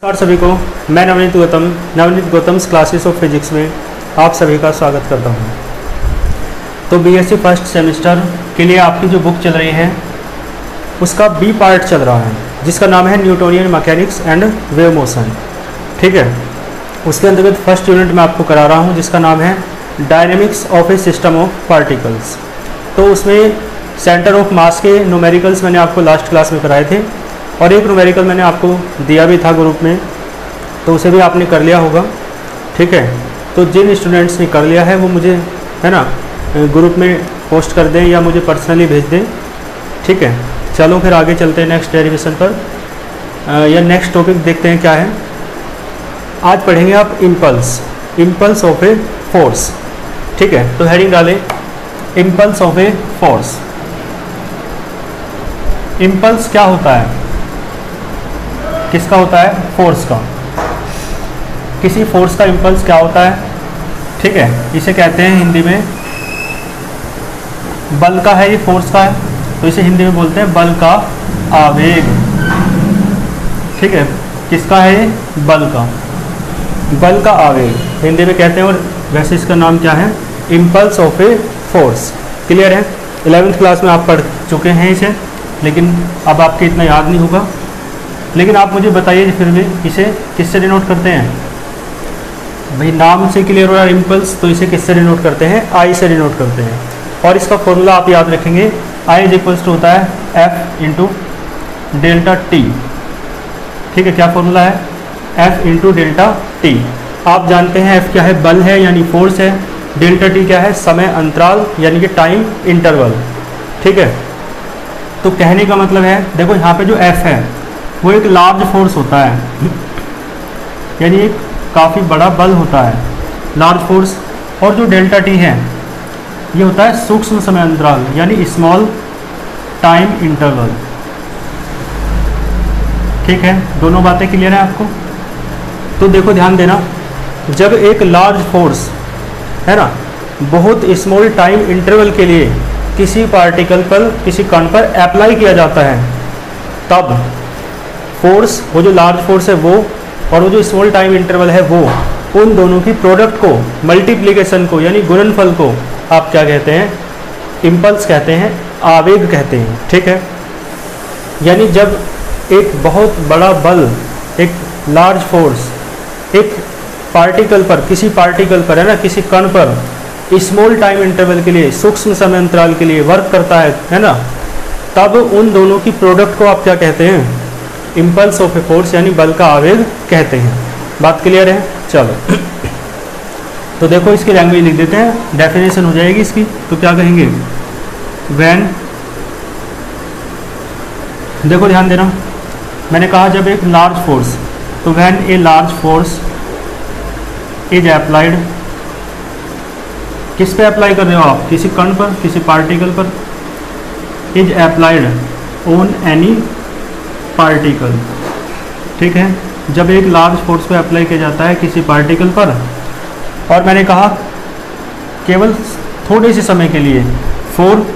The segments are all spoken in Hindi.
नमस्कार सभी को, मैं Navneet Gautam's classes of physics में आप सभी का स्वागत करता हूं। तो बीएससी फर्स्ट सेमेस्टर के लिए आपकी जो बुक चल रही है उसका बी पार्ट चल रहा है, जिसका नाम है Newtonian mechanics and wave motion. ठीक है, उसके अंतर्गत फर्स्ट यूनिट में आपको करा रहा हूं, जिसका नाम है dynamics of A system of particles. तो उसमें सेंटर ऑफ मास के न्यूमेरिकल्स मैंने आपको लास्ट क्लास में कराए थे और एक न्यूमेरिकल मैंने आपको दिया भी था ग्रुप में, तो उसे भी आपने कर लिया होगा। ठीक है, तो जिन स्टूडेंट्स ने कर लिया है वो मुझे है ना ग्रुप में पोस्ट कर दें या मुझे पर्सनली भेज दें। ठीक है, चलो फिर आगे चलते हैं नेक्स्ट डेरिवेशन पर या नेक्स्ट टॉपिक देखते हैं क्या है। आज पढ़ेंगे आप इम्पल्स ऑफ ए फोर्स। ठीक है, तो हेडिंग डालें impulse of a force. Impulse क्या होता है, किसका होता है? फोर्स का। किसी फोर्स का इम्पल्स क्या होता है? ठीक है, इसे कहते हैं हिंदी में बल का है, ये फोर्स का है तो इसे हिंदी में बोलते हैं बल का आवेग। ठीक है, किसका है ये? बल का आवेग हिंदी में कहते हैं, और वैसे इसका नाम क्या है? Impulse of a force. Clear है? 11th क्लास में आप पढ़ चुके हैं इसे, लेकिन अब आपके इतना याद नहीं होगा। लेकिन आप मुझे बताइए फिर भी इसे किससे डिनोट करते हैं? भाई नाम से क्लियर हो रहा है इम्पल्स, तो इसे किससे डिनोट करते हैं? आई से डिनोट करते हैं। और इसका फॉर्मूला आप याद रखेंगे, आई इज इक्वल्स टू होता है एफ इंटू डेल्टा टी। ठीक है, क्या फॉर्मूला है? F into delta T. आप जानते हैं एफ क्या है? बल है यानी फोर्स है। डेल्टा टी क्या है? समय अंतराल यानी कि टाइम इंटरवल। ठीक है, तो कहने का मतलब है, देखो यहाँ पे जो एफ है वो एक लार्ज फोर्स होता है, यानी एक काफ़ी बड़ा बल होता है, लार्ज फोर्स। और जो डेल्टा टी है ये होता है सूक्ष्म समय अंतराल यानी स्मॉल टाइम इंटरवल। ठीक है, दोनों बातें क्लियर है आपको? तो देखो ध्यान देना, जब एक लार्ज फोर्स है ना बहुत स्मॉल टाइम इंटरवल के लिए किसी पार्टिकल पर, किसी कण पर अप्लाई किया जाता है, तब फोर्स, वो जो लार्ज फोर्स है वो और वो जो स्मॉल टाइम इंटरवल है वो, उन दोनों की प्रोडक्ट को, मल्टीप्लिकेशन को यानी गुणनफल को आप क्या कहते हैं? इम्पल्स कहते हैं, आवेग कहते हैं। ठीक है, यानी जब एक बहुत बड़ा बल, एक लार्ज फोर्स एक पार्टिकल पर, किसी पार्टिकल पर है ना, किसी कण पर स्मॉल टाइम इंटरवल के लिए, सूक्ष्म समय अंतराल के लिए वर्क करता है ना, तब उन दोनों की प्रोडक्ट को आप क्या कहते हैं? इम्पल्स ऑफ ए फोर्स यानी बल का आवेग कहते हैं। बात क्लियर है? चलो तो देखो इसकी लैंग्वेज लिख देते हैं, डेफिनेशन हो जाएगी इसकी। तो क्या कहेंगे? व्हेन, देखो ध्यान देना, मैंने कहा जब एक लार्ज फोर्स, तो when a large force is applied, किस पे अप्लाई कर रहे हो आप? किसी कण पर, किसी पार्टिकल पर। Is applied on any particle. ठीक है, जब एक लार्ज फोर्स पे अप्लाई किया जाता है किसी पार्टिकल पर, और मैंने कहा केवल थोड़े से समय के लिए, for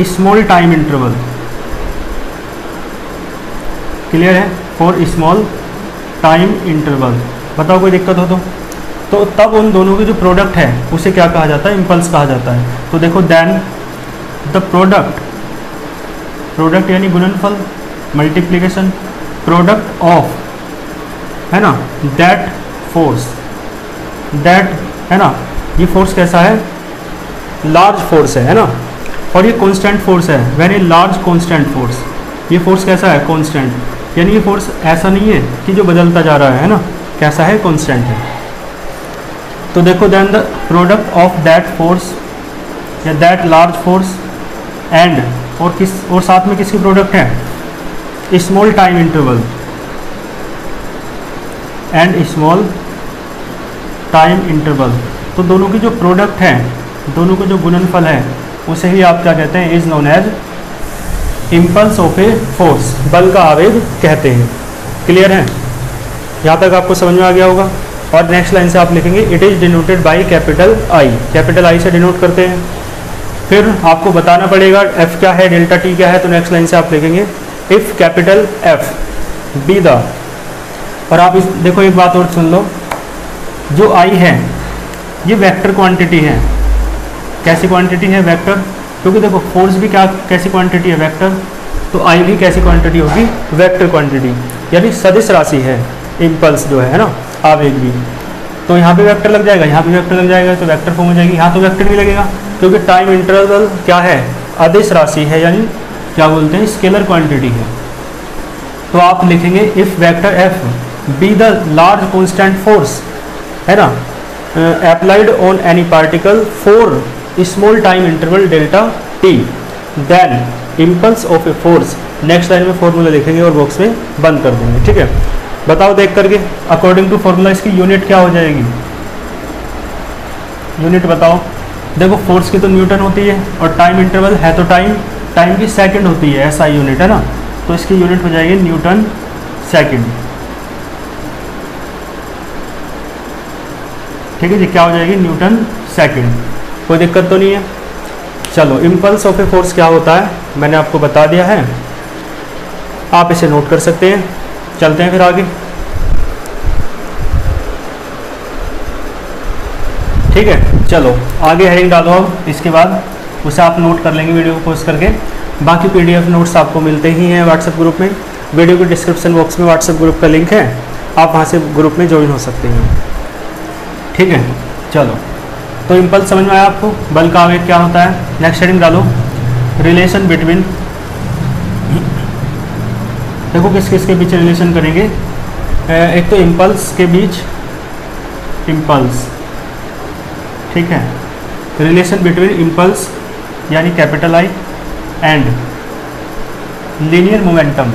small time interval. Clear है? For small time interval. बताओ कोई दिक्कत हो तो तब उन दोनों की जो प्रोडक्ट है उसे क्या कहा जाता है? इम्पल्स कहा जाता है। तो देखो देन द प्रोडक्ट यानी गुणनफल, मल्टीप्लिकेशन, प्रोडक्ट ऑफ, है ना, दैट फोर्स, दैट है ना, ये फोर्स कैसा है? लार्ज फोर्स है ना, और ये कांस्टेंट फोर्स है। When a large constant force, ये फोर्स कैसा है? कांस्टेंट, यानी ये फोर्स ऐसा नहीं है कि जो बदलता जा रहा है ना, कैसा है? कांस्टेंट है। तो देखो then the product of that force या दैट लार्ज फोर्स एंड, और साथ में किसकी प्रोडक्ट है? Small time interval and small time interval. तो दोनों की जो प्रोडक्ट है, दोनों का जो गुणनफल है, उसे ही आप क्या कहते हैं? Is known as impulse of a force, बल का आवेग कहते हैं। क्लियर है? यहाँ तक आपको समझ में आ गया होगा। और नेक्स्ट लाइन से आप लिखेंगे it is denoted by capital I, capital I से डिनोट करते हैं। फिर आपको बताना पड़ेगा एफ क्या है, डेल्टा टी क्या है। तो नेक्स्ट लाइन से आप लिखेंगे if capital F be the और आप इस देखो एक बात और सुन लो, जो आई है ये वेक्टर क्वांटिटी है। कैसी क्वांटिटी है? वेक्टर। क्योंकि देखो फोर्स भी क्या कैसी क्वांटिटी है? वेक्टर। तो आई भी कैसी क्वांटिटी होगी? वेक्टर क्वांटिटी, यानी सदिश राशि है इम्पल्स जो है ना, आवेग भी। तो यहाँ पे वेक्टर लग जाएगा, यहाँ पे वेक्टर लग जाएगा, तो वेक्टर फॉर्म हो जाएगी। यहाँ तो वेक्टर भी लगेगा क्योंकि टाइम इंटरवल क्या है? अदिश राशि है, यानी क्या बोलते हैं? स्केलर क्वांटिटी है। तो आप लिखेंगे if vector F be the large constant force, है ना, applied on any particle for small time interval delta t, then impulse of a force। Next line में फॉर्मूला लिखेंगे और बॉक्स में बंद कर देंगे। ठीक है, बताओ देख करके अकॉर्डिंग टू फॉर्मूला इसकी यूनिट क्या हो जाएगी? यूनिट बताओ। देखो फोर्स की तो न्यूटन होती है और टाइम इंटरवल है तो टाइम की सेकंड होती है, ऐसा यूनिट है ना, तो इसकी यूनिट हो जाएगी न्यूटन सेकंड। ठीक है जी, क्या हो जाएगी? Newton second. कोई दिक्कत तो नहीं है? चलो, इम्पल्स ऑफ ए फोर्स क्या होता है मैंने आपको बता दिया है, आप इसे नोट कर सकते हैं। चलते हैं फिर आगे। ठीक है, चलो आगे हेडिंग डालो अब, इसके बाद उसे आप नोट कर लेंगे वीडियो को पॉज करके। बाकी पीडीएफ नोट्स आपको मिलते ही हैं व्हाट्सएप ग्रुप में। वीडियो के डिस्क्रिप्शन बॉक्स में व्हाट्सएप ग्रुप का लिंक है, आप वहाँ से ग्रुप में ज्वाइन हो सकते हैं। ठीक है, चलो, तो इम्पल्स समझ में आया आपको? बल का आवेग क्या होता है? नेक्स्ट हेडिंग डालो, रिलेशन बिटवीन। देखो किस किस के बीच रिलेशन करेंगे। एक तो इम्पल्स के बीच, इम्पल्स, ठीक है, रिलेशन बिटवीन इम्पल्स यानी capital I and linear momentum.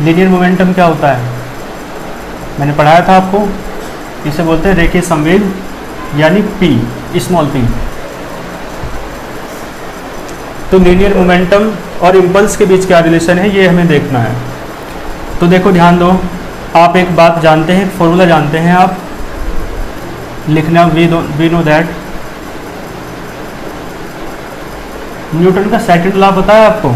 Linear momentum क्या होता है? मैंने पढ़ाया था आपको, इसे बोलते हैं रेखीय संवेग यानी पी, स्मॉल पी। तो लीनियर मोमेंटम और इम्पल्स के बीच क्या रिलेशन है ये हमें देखना है। तो देखो ध्यान दो, आप एक बात जानते हैं, फॉर्मूला जानते हैं, आप लिखना वी नो दैट न्यूटन का सेकंड लॉ पता है आपको?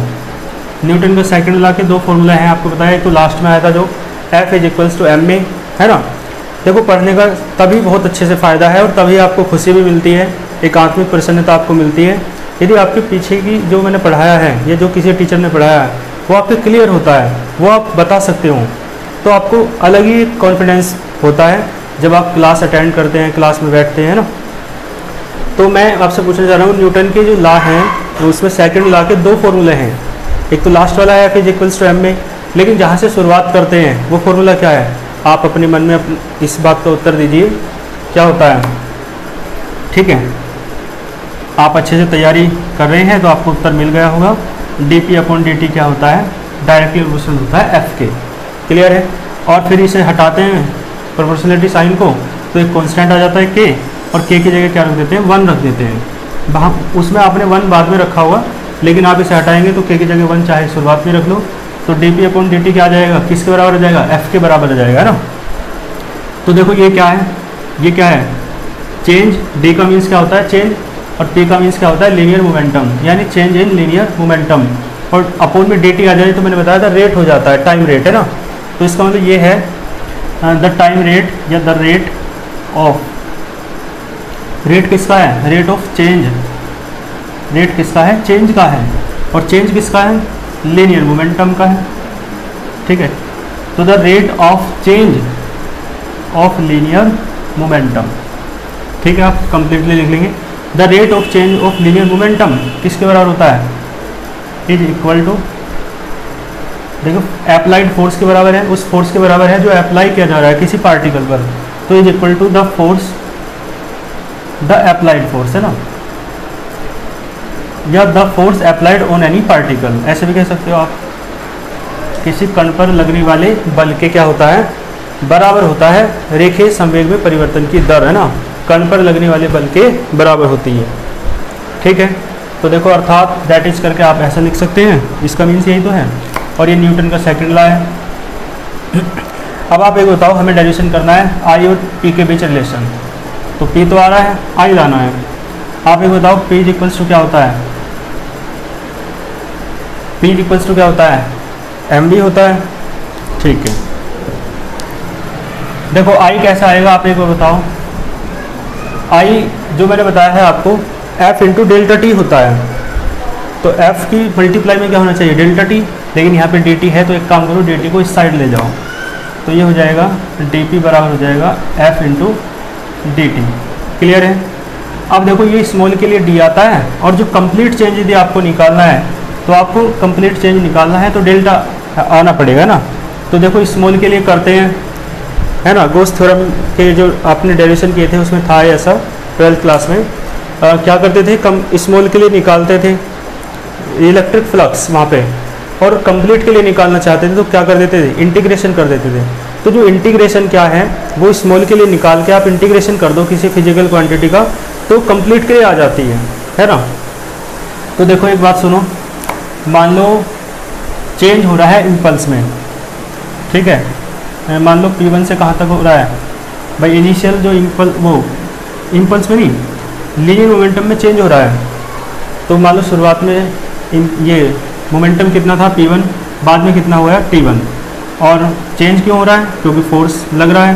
न्यूटन का सेकंड लॉ के दो फॉर्मूला हैं आपको पता है। तो लास्ट में आया था जो F is equals to M A, है ना। देखो पढ़ने का तभी बहुत अच्छे से फ़ायदा है और तभी आपको खुशी भी मिलती है, एक आत्मिक प्रसन्नता आपको मिलती है यदि आपके पीछे की जो मैंने पढ़ाया है या जो किसी टीचर ने पढ़ाया है वो आपके क्लियर होता है, वो आप बता सकते हो, तो आपको अलग ही कॉन्फिडेंस होता है जब आप क्लास अटेंड करते हैं, क्लास में बैठते हैं ना। तो मैं आपसे पूछना चाह रहा हूँ, न्यूटन के जो लॉ हैं तो उसमें सेकंड लॉ के दो फॉर्मूले हैं। एक तो लास्ट वाला है F is equals to M में, लेकिन जहाँ से शुरुआत करते हैं वो फॉर्मूला क्या है? आप अपने मन में इस बात का उत्तर दीजिए, क्या होता है? ठीक है, आप अच्छे से तैयारी कर रहे हैं तो आपको उत्तर मिल गया होगा। dp अपॉन dt क्या होता है? डायरेक्टली प्रोपोर्शनल होता है f के। क्लियर है? और फिर इसे हटाते हैं प्रोपोर्शनलिटी साइन को तो एक कांस्टेंट आ जाता है k, और k की जगह क्या रख देते हैं? 1 रख देते हैं। वहाँ उसमें आपने 1 बाद में रखा हुआ, लेकिन आप इसे हटाएंगे तो k की जगह 1 चाहे शुरुआत में रख लो, तो dp अपॉन dt क्या आ जाएगा? किसके बराबर आ जाएगा? f के बराबर आ जाएगा ना। तो देखो ये क्या है? ये क्या है? चेंज। d का मीन्स क्या होता है? चेंज, और p का मीन्स क्या होता है? लीनियर मोमेंटम, यानी चेंज इन लीनियर मोमेंटम। और अपॉन में dt आ जाए तो मैंने बताया था रेट हो जाता है, टाइम रेट है ना। तो इसका मतलब ये है द टाइम रेट या द रेट ऑफ, रेट किसका है? Rate of change. रेट किसका है? चेंज का है। और चेंज किसका है? लीनियर मोमेंटम का है। ठीक है, तो the rate of change of linear momentum. ठीक है, आप कंप्लीटली लिख लेंगे। The rate of change of linear momentum किसके बराबर होता है? इज इक्वल टू, देखो अप्लाइड फोर्स के बराबर है, उस फोर्स के बराबर है जो अप्लाई किया जा रहा है किसी पार्टिकल पर, तो is equal to the force, the applied force है ना, या the force applied on any particle, ऐसे भी कह सकते हो आप। किसी कण पर लगने वाले बल के क्या होता है? बराबर होता है रेखीय संवेग में परिवर्तन की दर, है ना। कण पर लगने वाले बल के बराबर होती है। ठीक है, तो देखो अर्थात दैट इज करके आप ऐसा लिख सकते हैं, इसका मीन्स यही तो है। और ये न्यूटन का सेकंड लॉ है। अब आप एक बताओ, हमें डेरिवेशन करना है आई और पी के बीच रिलेशन। तो पी तो आ रहा है, आई लाना है। आप एक बताओ पी इज इक्वल्स टू क्या होता है? पी इज इक्वल्स टू क्या होता है? एम बी होता है। ठीक है, देखो आई कैसा आएगा, आप एक बार बताओ। आई जो मैंने बताया है आपको, एफ इंटू डेल्टा टी होता है, तो एफ की मल्टीप्लाई में क्या होना चाहिए, डेल्टा टी, लेकिन यहाँ पे डी टी है, तो एक काम करो डी टी को इस साइड ले जाओ, तो ये हो जाएगा डी पी बराबर हो जाएगा F into D T. Clear है। अब देखो ये स्मॉल के लिए डी आता है, और जो कंप्लीट चेंज यदि आपको निकालना है, तो आपको कंप्लीट चेंज निकालना है तो डेल्टा आना पड़ेगा ना। तो देखो स्मॉल के लिए करते हैं, है ना, गोस थ्योरम के जो आपने डेरिवेशन किए थे उसमें था ऐसा 12th क्लास में। क्या करते थे, कम स्मॉल के लिए निकालते थे इलेक्ट्रिक फ्लक्स वहाँ पे, और कंप्लीट के लिए निकालना चाहते थे तो क्या कर देते थे, इंटीग्रेशन कर देते थे। तो जो इंटीग्रेशन क्या है, वो स्मॉल के लिए निकाल के आप इंटीग्रेशन कर दो किसी फिजिकल क्वांटिटी का, तो कंप्लीट के लिए आ जाती है ना। तो देखो एक बात सुनो, मान लो चेंज हो रहा है इम्पल्स में, ठीक है, मान लो P1 से कहाँ तक हो रहा है भाई, इनिशियल जो इम्पल्स में नहीं, लीनियर मोमेंटम में चेंज हो रहा है। तो मान लो शुरुआत में ये मोमेंटम कितना था P1, बाद में कितना हुआ है T1, और चेंज क्यों हो रहा है, क्योंकि फोर्स लग रहा है,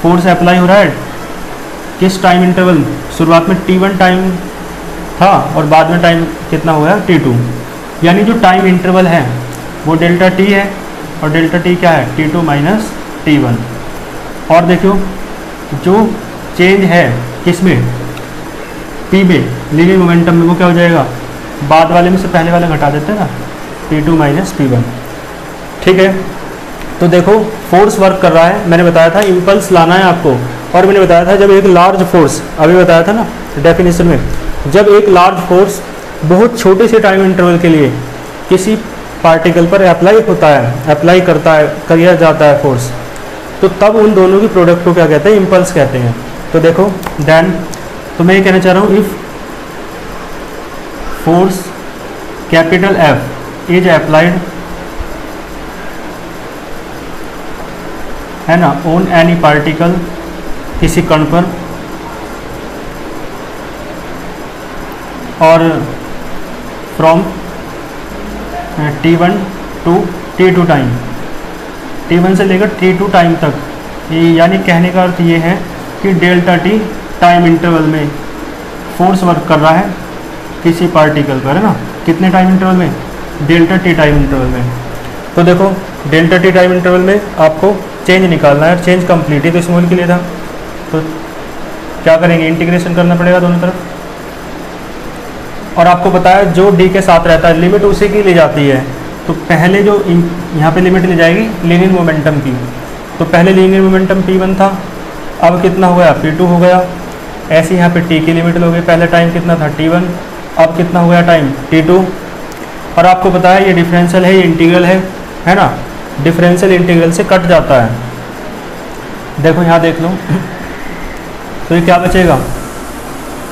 फोर्स अप्लाई हो रहा है किस टाइम इंटरवल, शुरुआत में T1 टाइम था और बाद में टाइम कितना हुआ है T2, यानी जो टाइम इंटरवल है वो डेल्टा टी है, और डेल्टा टी क्या है, T2 माइनस T1। और देखो जो चेंज है किसमें, P में, लीनियर मोमेंटम में, वो क्या हो जाएगा, बाद वाले में से पहले वाला घटा देते हैं ना, P2 माइनस P1, ठीक है। तो देखो फोर्स वर्क कर रहा है, मैंने बताया था इम्पल्स लाना है आपको, और मैंने बताया था जब एक लार्ज फोर्स, अभी बताया था ना डेफिनेशन में, जब एक लार्ज फोर्स बहुत छोटे से टाइम इंटरवल के लिए किसी पार्टिकल पर अप्लाई होता है, अप्लाई किया जाता है फोर्स, तो तब उन दोनों की प्रोडक्ट को क्या कहते हैं, इम्पल्स कहते हैं। तो देखो देन, तो मैं ये कहना चाह रहा हूँ, if force capital F is applied, है ना, ऑन एनी पार्टिकल, किसी कण पर, और from T1 to T2 time, T1 से लेकर T2 टाइम तक, यानी कहने का अर्थ ये है कि डेल्टा टी टाइम इंटरवल में फोर्स वर्क कर रहा है किसी पार्टिकल पर, है ना, कितने टाइम इंटरवल में, डेल्टा टी टाइम इंटरवल में। तो देखो डेल्टा टी टाइम इंटरवल में आपको चेंज निकालना है, चेंज कंप्लीट ही तो स्मॉल के लिए था, तो क्या करेंगे, इंटीग्रेशन करना पड़ेगा दोनों तरफ। और आपको बताया जो डी के साथ रहता है लिमिट उसी की ले जाती है, तो पहले जो यहाँ पे लिमिट ले जाएगी लीनियर मोमेंटम की, तो पहले लीनियर मोमेंटम P1 था, अब कितना हो गया, P2 हो गया। ऐसे यहाँ पे टी की लिमिट लोगे, पहले टाइम कितना था T1, अब कितना हो गया टाइम T2। और आपको पता है ये डिफरेंशियल है, ये इंटीग्रल है ना, डिफरेंशियल इंटीग्रल से कट जाता है। देखो यहाँ देख लो, तो ये क्या बचेगा,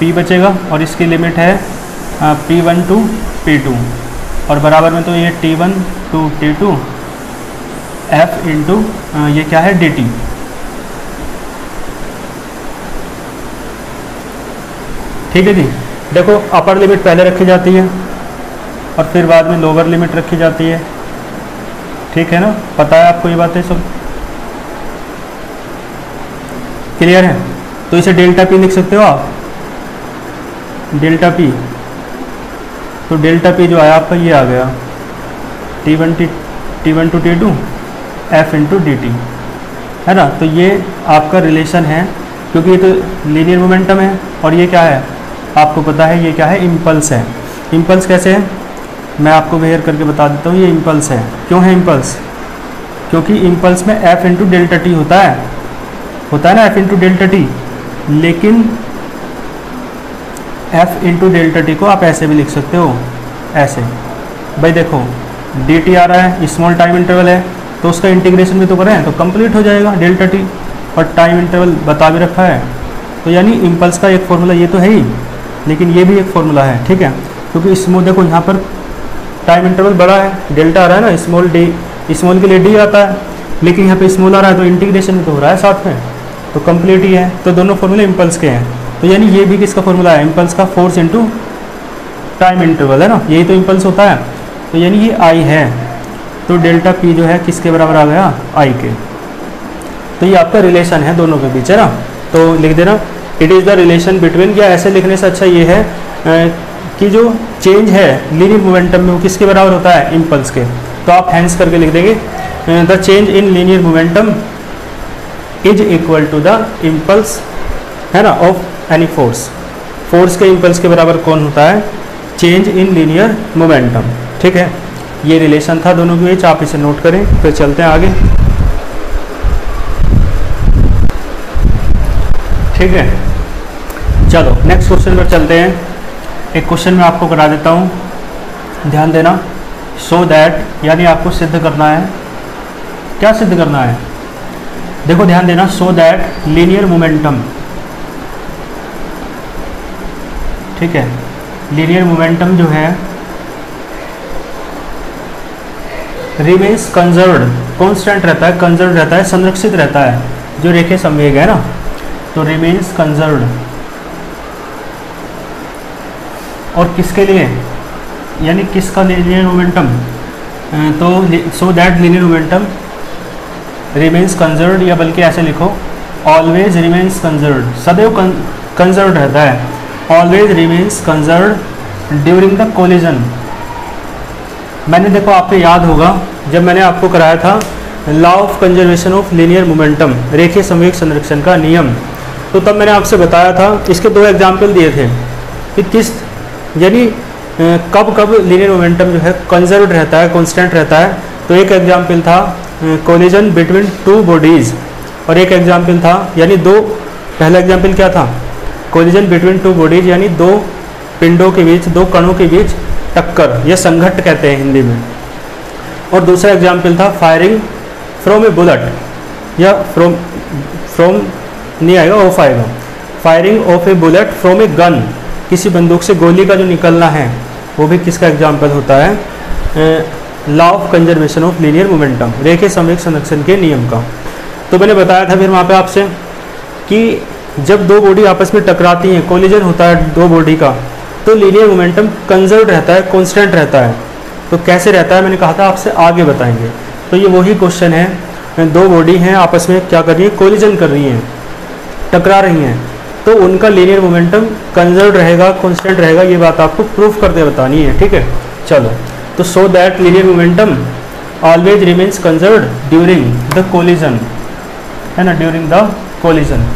P बचेगा, और इसकी लिमिट है P1 टू P2, और बराबर में तो ये T1 to T2 F into ये क्या है dt। ठीक है जी। देखो अपर लिमिट पहले रखी जाती है और फिर बाद में लोअर लिमिट रखी जाती है, ठीक है ना, पता है आपको ये बातें सब, क्लियर है। तो इसे डेल्टा पी लिख सकते हो आप, डेल्टा पी, तो डेल्टा पी जो आया आपका ये आ गया T1 to T2 F into D T, है ना। तो ये आपका रिलेशन है, क्योंकि ये तो लीनियर मोमेंटम है और ये क्या है आपको पता है, ये क्या है, इम्पल्स है। इम्पल्स कैसे है मैं आपको वेयर करके बता देता हूँ। ये इम्पल्स है, क्यों है इम्पल्स, क्योंकि इम्पल्स में F इंटू डेल्टा टी होता है ना, F इंटू डेल्टा टी, लेकिन F इंटू डेल्टा टी को आप ऐसे भी लिख सकते हो, ऐसे भाई देखो डी टी आ रहा है, स्मॉल टाइम इंटरवल है, तो उसका इंटीग्रेशन भी तो करें तो कंप्लीट हो जाएगा डेल्टा टी, और टाइम इंटरवल बता भी रखा है, तो यानी इम्पल्स का एक फॉर्मूला ये तो है ही, लेकिन ये भी एक फॉर्मूला है, ठीक है। क्योंकि स्मॉल देखो यहाँ पर टाइम इंटरवल बड़ा है, डेल्टा आ रहा है ना, स्मॉल के लिए डी आता है, लेकिन यहाँ पे स्मॉल आ रहा है तो इंटीग्रेशन भी तो हो रहा है साथ में, तो कंप्लीट ही है। तो दोनों फॉर्मूले इम्पल्स के हैं, तो यानी ये भी किसका फॉर्मूला है, इम्पल्स का, फोर्स इंटू टाइम इंटरवल, है ना, यही तो इम्पल्स होता है। तो यानी ये आई है, तो डेल्टा पी जो है किसके बराबर आ गया, आई के। तो ये आपका रिलेशन है दोनों के बीच, है ना। तो लिख देना it is the relation between, या ऐसे लिखने से अच्छा ये है कि जो चेंज है लीनियर मोमेंटम में वो किसके बराबर होता है, इम्पल्स के। तो आप हैंस करके लिख देंगे the change in linear momentum is equal to the impulse, है ना, ऑफ एनी फोर्स। फोर्स के इम्पल्स के बराबर कौन होता है, चेंज इन लीनियर मोमेंटम। ठीक है, ये रिलेशन था दोनों के बीच, आप इसे नोट करें। फिर चलते हैं आगे। ठीक है, चलो नेक्स्ट क्वेश्चन पर चलते हैं। एक क्वेश्चन मैं आपको करा देता हूँ, ध्यान देना। सो दैट, यानी आपको सिद्ध करना है। क्या सिद्ध करना है, देखो ध्यान देना। सो दैट लीनियर मोमेंटम, ठीक है, लीनियर मोमेंटम जो है रिमेन्स कंजर्व्ड, कॉन्स्टेंट रहता है, कंजर्व्ड रहता है, संरक्षित रहता है, जो रेखीय संवेग है ना, तो रिमेन्स कंजर्व्ड। और किसके लिए, यानी किसका लीनियर मोमेंटम, तो so that linear momentum remains conserved, या बल्कि ऐसे लिखो ऑलवेज रिमेन्स कंजर्व्ड, सदैव कंजर्व्ड रहता है। Always remains conserved during the collision. मैंने देखो आपको याद होगा जब मैंने आपको कराया था law of conservation of linear momentum, रेखीय संवेग संरक्षण का नियम, तो तब मैंने आपसे बताया था, इसके दो एग्जाम्पल दिए थे कि किस, यानी कब कब लीनियर मोमेंटम जो है कंजर्व्ड रहता है, कांस्टेंट रहता है। तो एक एग्जाम्पल था कोलिजन बिटवीन टू बॉडीज़, और एक एग्जाम्पल था, यानी दो, पहला एग्जाम्पल क्या था, कोलिजन बिटवीन टू बॉडीज, यानी दो पिंडों के बीच, दो कणों के बीच टक्कर, या संघट्ट कहते हैं हिंदी में। और दूसरा एग्जाम्पल था फायरिंग फ्रॉम ए बुलेट, या फ्रॉम नहीं आएगा, ऑफ आएगा, firing of A bullet from a gun, किसी बंदूक से गोली का जो निकलना है, वो भी किसका एग्जाम्पल होता है, law of conservation of linear momentum, रेखीय संवेग संरक्षण के नियम का। तो मैंने बताया था फिर वहाँ पे आपसे कि जब दो बॉडी आपस में टकराती हैं, कोलिजन होता है दो बॉडी का, तो लीनियर मोमेंटम कंजर्व्ड रहता है, कांस्टेंट रहता है। तो कैसे रहता है मैंने कहा था आपसे आगे बताएंगे। तो ये वही क्वेश्चन है, दो बॉडी हैं आपस में क्या कर रही है, कोलिजन कर रही हैं, टकरा रही हैं, तो उनका लीनियर मोमेंटम कंजर्व्ड रहेगा, कांस्टेंट रहेगा, ये बात आपको प्रूफ करके बतानी है। ठीक है, चलो। तो so that linear momentum always remains conserved during the collision, है ना, ड्यूरिंग द कोलिजन।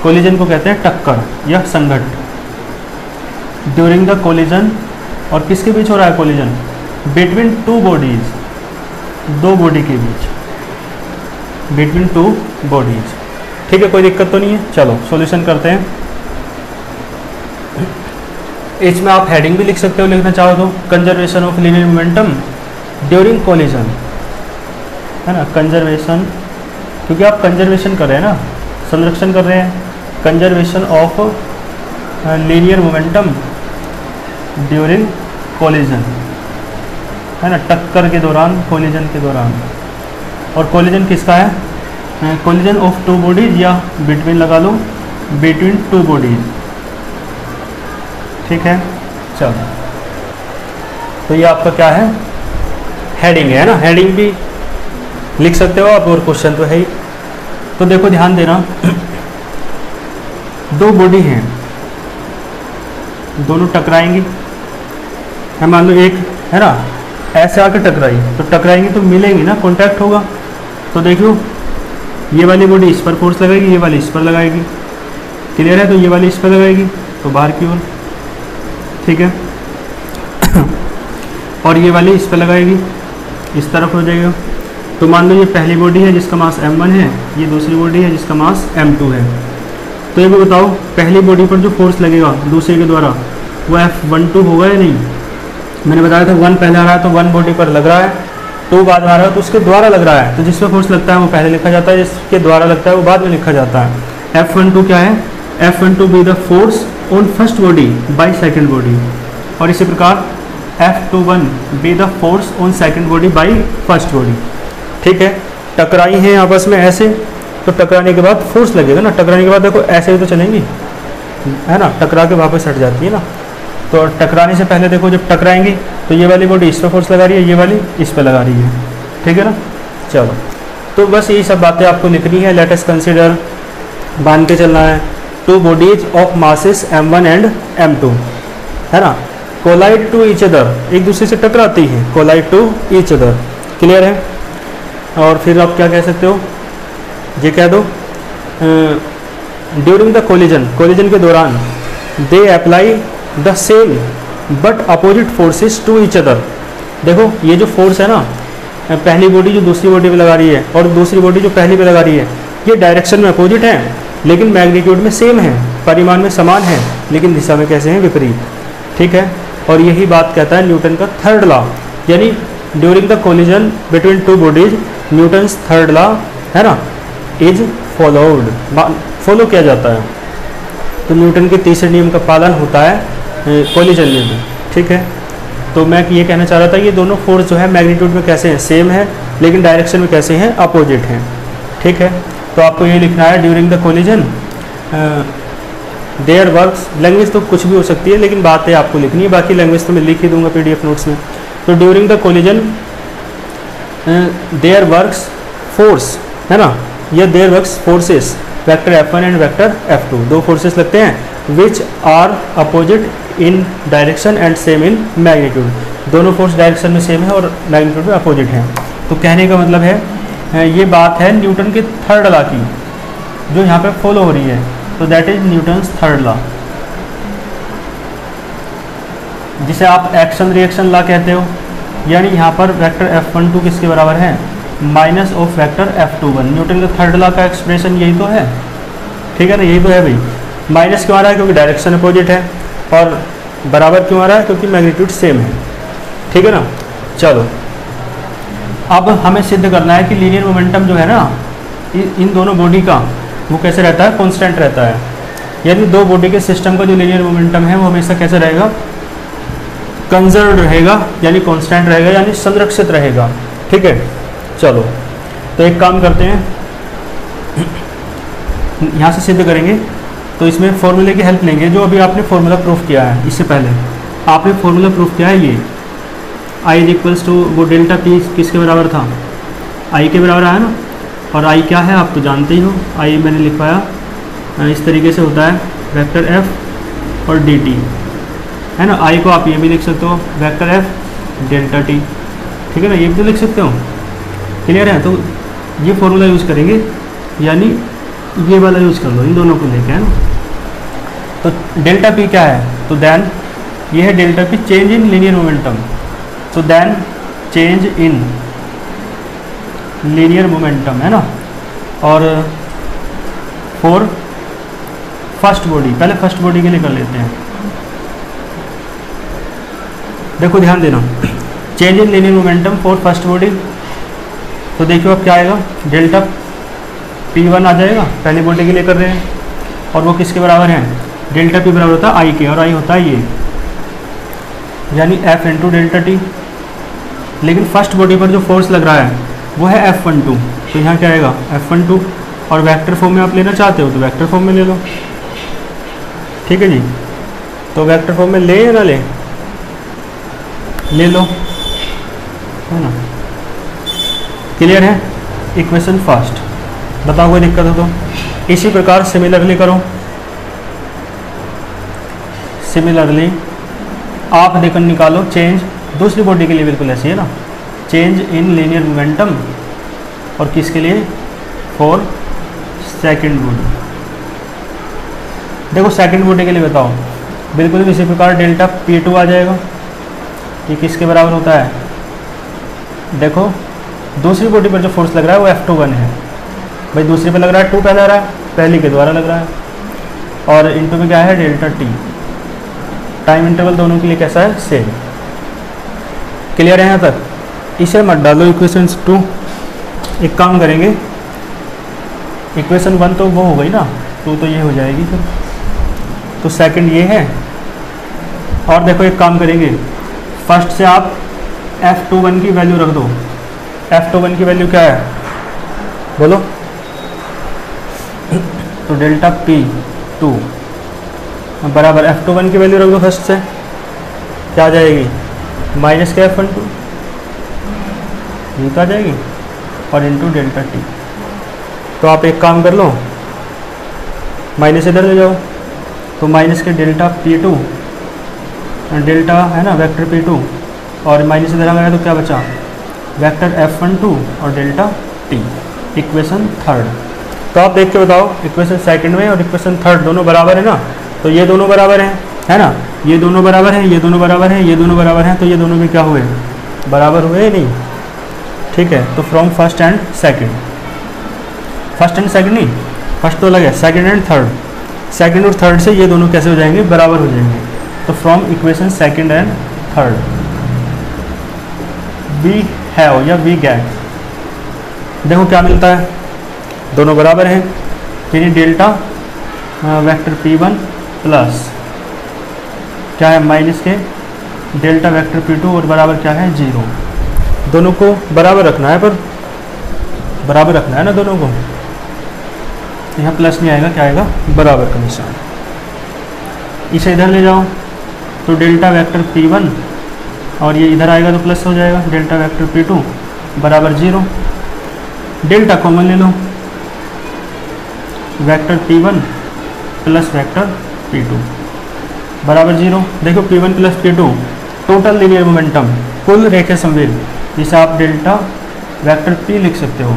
कोलिजन को कहते हैं टक्कर या संघट्ट। ड्यूरिंग द कोलिजन, और किसके बीच हो रहा है कोलिजन, बिटवीन टू बॉडीज, दो बॉडी के बीच, बिटवीन टू बॉडीज। ठीक है, कोई दिक्कत तो नहीं है। चलो सॉल्यूशन करते हैं। इसमें आप हेडिंग भी लिख सकते हो, लिखना चाहो तो, conservation of linear momentum during collision, है ना, कंजर्वेशन, क्योंकि आप कंजर्वेशन कर रहे हैं ना, संरक्षण कर रहे हैं, conservation of linear momentum during collision, है ना, टक्कर के दौरान, कोलिजन के दौरान। और कोलिजन किसका है, कोलिजन ऑफ टू बॉडीज, या बिटवीन लगा लो, बिटवीन टू बॉडीज। ठीक है, चलो। तो ये आपका क्या है, हेडिंग है ना, हेडिंग भी लिख सकते हो आप, और क्वेश्चन तो है ही। तो देखो ध्यान देना, दो बॉडी हैं, दोनों टकराएंगी, है, मान लो एक है ना ऐसे आके टकराई, तो टकराएंगी तो मिलेंगी ना, कांटेक्ट होगा। तो देखो ये वाली बॉडी इस पर फोर्स लगाएगी, ये वाली इस पर लगाएगी, क्लियर है। तो ये वाली इस पर लगाएगी तो बाहर की ओर, ठीक है, और ये वाली इस पर लगाएगी, इस तरफ हो जाएगा। तो मान लो ये पहली बॉडी है जिसका मास m1 है, ये दूसरी बॉडी है जिसका मास m2 है। तो ये भी बताओ पहली बॉडी पर जो फोर्स लगेगा दूसरे के द्वारा वो F12 होगा या नहीं। मैंने बताया था 1 पहले आ रहा है तो 1 बॉडी पर लग रहा है, 2 बाद में आ रहा है तो उसके द्वारा लग रहा है, तो जिस पर फोर्स लगता है वो पहले लिखा जाता है, जिसके द्वारा लगता है वो बाद में लिखा जाता है। F12 क्या है, F12 be the force on first body by second body, और इसी प्रकार F21 be the force on second body by first body. ठीक है, टकराई हैं आपस में ऐसे, तो टकराने के बाद फोर्स लगेगा ना, टकराने के बाद देखो ऐसे भी तो चलेंगी, है ना, टकरा के वापस हट जाती है ना। तो टकराने से पहले देखो जब टकराएंगी तो ये वाली बॉडी इस पर फोर्स लगा रही है, ये वाली इस पर लगा रही है, ठीक है ना। चलो तो बस यही सब बातें आपको लिखनी है। लेट अस कंसीडर, मान के चलना है, two bodies of masses m1 and m2, है ना, कोलाइड टू ईच अदर, एक दूसरे से टकराती हैं, collide to each other, clear है। और फिर आप क्या कह सकते हो, ये कह दो ड्यूरिंग द कोलिजन, कोलिजन के दौरान, they apply the same but opposite forces to each other. देखो ये जो फोर्स है ना, पहली बॉडी जो दूसरी बॉडी पे लगा रही है और दूसरी बॉडी जो पहली पे लगा रही है, ये डायरेक्शन में अपोजिट है लेकिन मैग्नीट्यूड में सेम है, परिमाण में समान है, लेकिन दिशा में कैसे हैं, विपरीत, ठीक है। और यही बात कहता है न्यूटन का थर्ड लॉ, यानी during the collision between two bodies Newton's third law, है ना, इज फॉलोड, फॉलो किया जाता है। तो न्यूटन के तीसरे नियम का पालन होता है कोलिजन में भी, ठीक है। तो मैं ये कहना चाह रहा था, ये दोनों फोर्स जो है मैग्नीट्यूड में कैसे हैं, सेम है, लेकिन डायरेक्शन में कैसे हैं, अपोजिट हैं, ठीक है। तो आपको ये लिखना है during the collision there works, language तो कुछ भी हो सकती है लेकिन बातें आपको लिखनी है, बाकी लैंग्वेज तो मैं लिख ही दूंगा PDF नोट्स में। तो during the collision there works force, है ना, या there works forces vector F1 and vector F2, दो फोर्सेस लगते हैं which are opposite in direction and same in magnitude, दोनों फोर्स डायरेक्शन में सेम है और मैग्नीट्यूड में अपोजिट हैं। तो कहने का मतलब है ये बात है न्यूटन के थर्ड लॉ की जो यहाँ पे फॉलो हो रही है, तो that is Newton's third law, जिसे आप एक्शन रिएक्शन लॉ कहते हो। यानी यहाँ पर वेक्टर F12 किसके बराबर है, minus of vector F21, Newton का थर्ड लॉ का एक्सप्रेशन यही तो है, ठीक है ना, यही तो है भाई। माइनस क्यों आ रहा है, क्योंकि डायरेक्शन अपोजिट है, और बराबर क्यों आ रहा है, क्योंकि मैग्नीट्यूड सेम है, ठीक है ना। चलो अब हमें सिद्ध करना है कि लीनियर मोमेंटम जो है ना इन दोनों बॉडी का, वो कैसे रहता है, कांस्टेंट रहता है। यानी दो बॉडी के सिस्टम का जो लीनियर मोमेंटम है वो हमेशा कैसे रहेगा, कंजर्व्ड रहेगा, यानी कांस्टेंट रहेगा, यानी संरक्षित रहेगा, ठीक है। चलो तो एक काम करते हैं, यहाँ से सिद्ध करेंगे। तो इसमें फॉर्मूले की हेल्प लेंगे, जो अभी आपने फॉर्मूला प्रूफ किया है, इससे पहले आपने फॉर्मूला प्रूफ किया है, ये I इज इक्वल्स टू, वो डेल्टा P किसके बराबर था, I के बराबर आया ना। और I क्या है आप तो जानते ही हो, I मैंने लिखवाया इस तरीके से होता है वेक्टर F और dt, है ना। I को आप ये भी लिख सकते हो वेक्टर F डेल्टा T, ठीक है ना, ये भी तो लिख सकते हो, क्लियर है। तो ये फॉर्मूला यूज़ करेंगे, यानी ये वाला यूज़ कर लो इन दोनों को लेके, है ना। तो डेल्टा P क्या है, तो देन ये है delta P change in linear momentum, तो then change in linear momentum, है ना। और फॉर फर्स्ट बॉडी, पहले फर्स्ट बॉडी के लिए कर लेते हैं। देखो ध्यान देना, change in linear momentum for first body, तो देखियो अब क्या आएगा, डेल्टा P1 आ जाएगा, पहली बॉडी के लिए कर रहे हैं, और वो किसके बराबर है, डेल्टा P बराबर होता है I के, और I होता है ये, यानी F इंटू डेल्टा T। लेकिन फर्स्ट बॉडी पर जो फोर्स लग रहा है वो है F12, तो यहाँ क्या आएगा F12, और वेक्टर फॉर्म में आप लेना चाहते हो तो वेक्टर फॉर्म में ले लो, ठीक है जी। तो वेक्टर फॉर्म में ले या ना ले लो, है ना, क्लियर है। इक्वेशन फर्स्ट, बताओ कोई दिक्कत हो तो। इसी प्रकार सिमिलरली करो, सिमिलरली आप देखकर निकालो चेंज दूसरी बॉडी के लिए, बिल्कुल ऐसी है ना, चेंज इन लीनियर मोमेंटम, और किसके लिए, फॉर सेकंड बॉडी। देखो सेकंड बॉडी के लिए बताओ, बिल्कुल इसी प्रकार डेल्टा P2 आ जाएगा, ये किसके बराबर होता है, देखो दूसरी बॉडी पर जो फोर्स लग रहा है वो F21 है भाई, दूसरी पर लग रहा है 2 पहले आ रहा है, पहली के द्वारा लग रहा है, और इनटू में क्या है डेल्टा T, टाइम इंटरवल दोनों के लिए कैसा है, सेम, क्लियर है यहाँ तक। इसे मत डालो इक्वेशन 2, एक काम करेंगे, इक्वेशन 1 तो वो हो गई ना, 2 तो ये हो जाएगी फिर, तो सेकंड ये है। और देखो एक काम करेंगे, फर्स्ट से आप F21 की वैल्यू रख दो, F21 की वैल्यू क्या है बोलो, तो डेल्टा P2 बराबर F21 की वैल्यू रख दो फर्स्ट से, क्या आ जाएगी, माइनस के F12, ये तो आ जाएगी, और इंटू डेल्टा टी। तो आप एक काम कर लो, माइनस इधर ले जाओ, तो माइनस के डेल्टा P2, डेल्टा है ना वेक्टर P2, और माइनस इधर आ गया तो क्या बचा, वेक्टर F12 और डेल्टा T। Equation third. तो आप देख के बताओ, इक्वेशन सेकंड में और इक्वेशन थर्ड दोनों बराबर है ना, तो ये दोनों बराबर हैं, है ना, ये दोनों बराबर हैं, ये दोनों बराबर हैं, ये दोनों बराबर हैं, तो ये दोनों भी क्या हुए, बराबर हुए नहीं। ठीक है, तो from first and second, first and second नहीं, फर्स्ट तो अलग है, सेकंड एंड थर्ड, सेकंड और थर्ड से ये दोनों कैसे हो जाएंगे, बराबर हो जाएंगे। तो from equation second and third we have या वी गेट, देखो क्या मिलता है, दोनों बराबर हैं, यानी डेल्टा वेक्टर P1 प्लस क्या है माइनस के डेल्टा वेक्टर P2 और बराबर क्या है 0। दोनों को बराबर रखना है, पर बराबर रखना है ना दोनों को, यहाँ प्लस नहीं आएगा, क्या आएगा, बराबर का निशान। इसे इधर ले जाओ तो डेल्टा वेक्टर P1 और ये इधर आएगा तो प्लस हो जाएगा, डेल्टा वेक्टर P2 बराबर 0। डेल्टा कॉमन ले लो, vector P1 plus vector P2 बराबर 0। देखो P1 plus P2 total linear momentum, कुल रेखीय संवेग, जिसे आप डेल्टा वेक्टर P लिख सकते हो।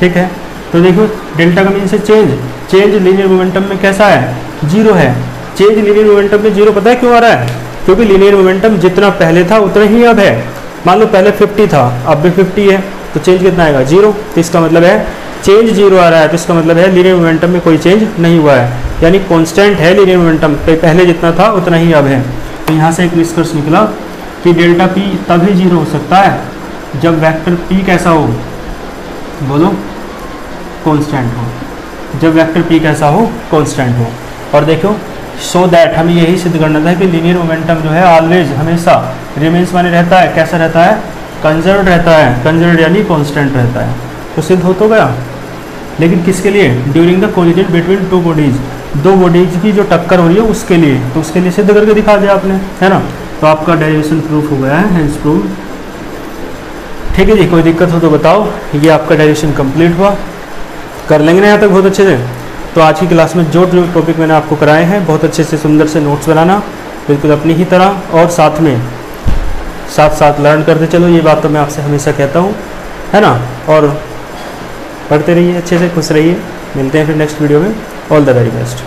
ठीक है, तो देखो डेल्टा का मीन से चेंज लीनियर मोमेंटम में कैसा है, 0 है। चेंज लीनियर मोमेंटम में 0 पता है क्यों आ रहा है, क्योंकि लीनियर मोमेंटम जितना पहले था उतना ही अब है। मान लो पहले 50 था, अब भी 50 है, तो चेंज कितना आएगा, 0। तो इसका मतलब है चेंज 0 आ रहा है, तो इसका मतलब है लीनियर मोमेंटम में कोई चेंज नहीं हुआ है, यानी कांस्टेंट है लीनियर मोमेंटम, पहले जितना था उतना ही अब है। तो यहाँ से एक निष्कर्ष निकला कि डेल्टा P तभी 0 हो सकता है जब वेक्टर P कैसा हो, बोलो, कांस्टेंट हो। जब वेक्टर P कैसा हो, कांस्टेंट हो। और देखो सो दैट हमें यही सिद्ध करना था कि लीनियर मोमेंटम जो है ऑलवेज, हमेशा रिमेन्स माने रहता है, कैसा रहता है, कंजर्व्ड रहता है, कंजर्व्ड यानी कांस्टेंट रहता है। तो सिद्ध हो तो गया, लेकिन किसके लिए, during the collision between two bodies, दो बॉडीज की जो टक्कर हो रही है उसके लिए, तो उसके लिए सिद्ध करके दिखा दिया आपने, है ना। तो आपका डेरिवेशन प्रूफ हो गया है, हेंस प्रूव। ठीक है जी, कोई दिक्कत हो तो बताओ। ये आपका डेरिवेशन कंप्लीट हुआ, कर लेंगे ना यहाँ तक बहुत अच्छे से। तो आज की क्लास में जो टॉपिक मैंने आपको कराए हैं, बहुत अच्छे से सुंदर से नोट्स बनाना, बिल्कुल अपनी ही तरह, और साथ में साथ लर्न करते चलो। ये बात तो मैं आपसे हमेशा कहता हूँ, है ना। और पढ़ते रहिए अच्छे से, खुश रहिए। मिलते हैं फिर नेक्स्ट वीडियो में। All the very best.